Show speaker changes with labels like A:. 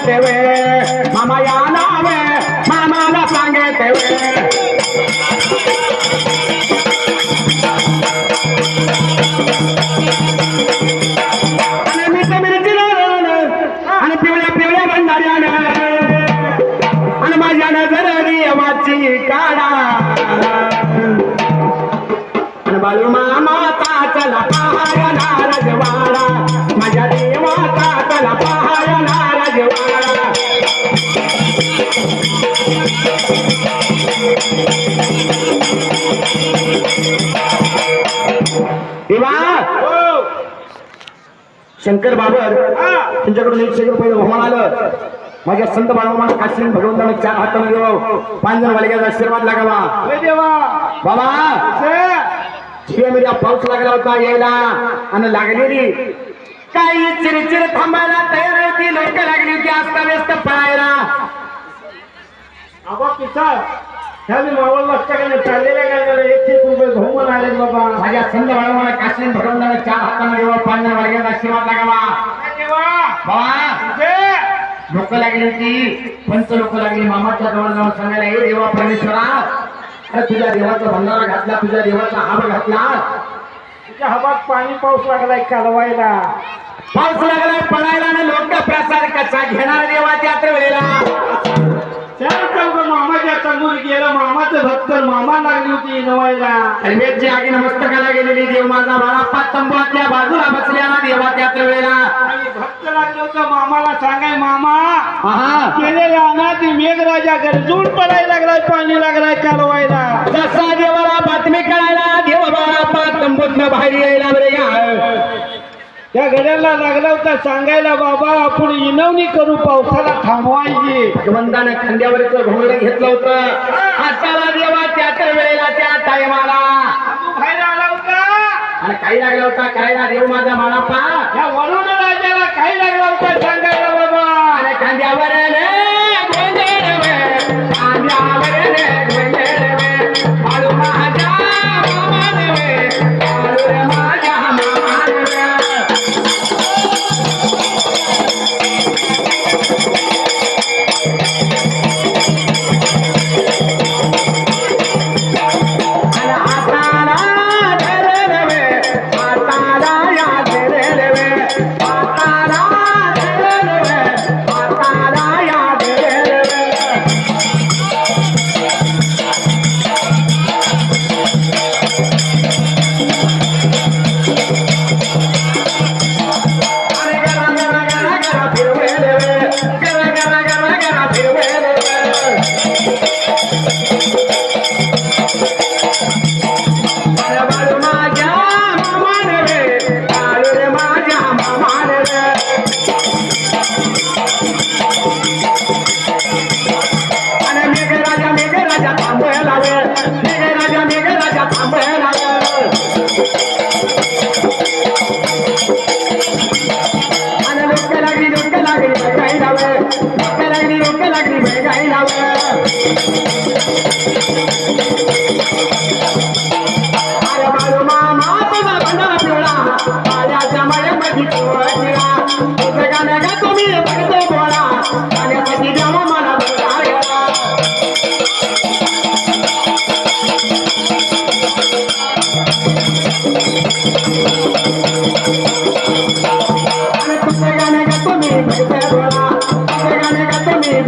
A: सांगते वे मामा या नावे मामाला सांगते वे आणि पिवळ्या पिवळ्या भंडाऱ्यानं आणि माझ्या नजर देवाची काढा आणि बाळू मामाचा चला पाहायला राजवाडा माझ्या देवाचा चला पाहायला राजवाडा देवा शंकर बाबर तुमच्याकडून 100 रुपये बहुमान आलं माझ्या संत बाळूमामा काशी भगवंताने 4 हाताने देवा 5 जण वालिकाचा आशीर्वाद लागावा देवा बाबा शिवेमध्ये पाऊस लागला होता यायला आणि लागलेली काही चिरचिर थांबायला तयार होती लोक लागली होती आस्ता व्यस्त पळायला
B: आबा किसा ह्या मी मावळ लक्षाकडे चाललेल्या गाड्याला 1 रुपये बहुमान आले बाबा
A: माझ्या संत बाळूमामा काशी भगवंताने 4 हाताने देवा 5 जण वालिकाचा आशीर्वाद लागावा बाबा लोक लागली होती पंच लोक लागली मामाच्या जवळ जाऊन सांगायला हे देवा परमेश्वरा अरे तुझ्या देवाचा भंडारा घातला तुझ्या देवाचा हाब घातला
B: तुझ्या हबात पाणी पाऊस लागलाय कालवायला
A: पाऊस लागलाय पडायला आणि लोक प्रसाद कसा घेणार देवा त्याच वेळेला
B: मामाच्या समोर गेलं मामाचं भक्त मामा लागली होती नवायला
A: हेल्मेटची आगी नमस्तकाला गेलेली देव माझा बाळाप्पा तंबूच्या बाजूला बसलेला देवा त्याच वेळेला
B: आणि भक्त लागलं होतं मामाला सांगाय मामा गेलेल्या अनाथ मेघराजा गरजून पडायला लागलाय पाणी लागलाय कालवायला
A: जसा देवाला बातमी कळायला देव बाळाप्पा तंबूतनं बाहेर यायला बरे
B: त्या घड्याला लागला होता सांगायला बाबा आपण विनवणी करू पावसाला थांबवायची
A: भगवंतानं खांद्यावरचं घोंगडं घेतलं होतं हाताला देवा त्याच वेळेला त्या टायमाला
B: बाहेर आला होता
A: आणि काही लागला होता करायला देव माझा बाळाप्पा
B: या वरुण राजाला काही लागला होता सांगायला बाबा
A: आणि खांद्यावर बाळू माझ्या तुम्ही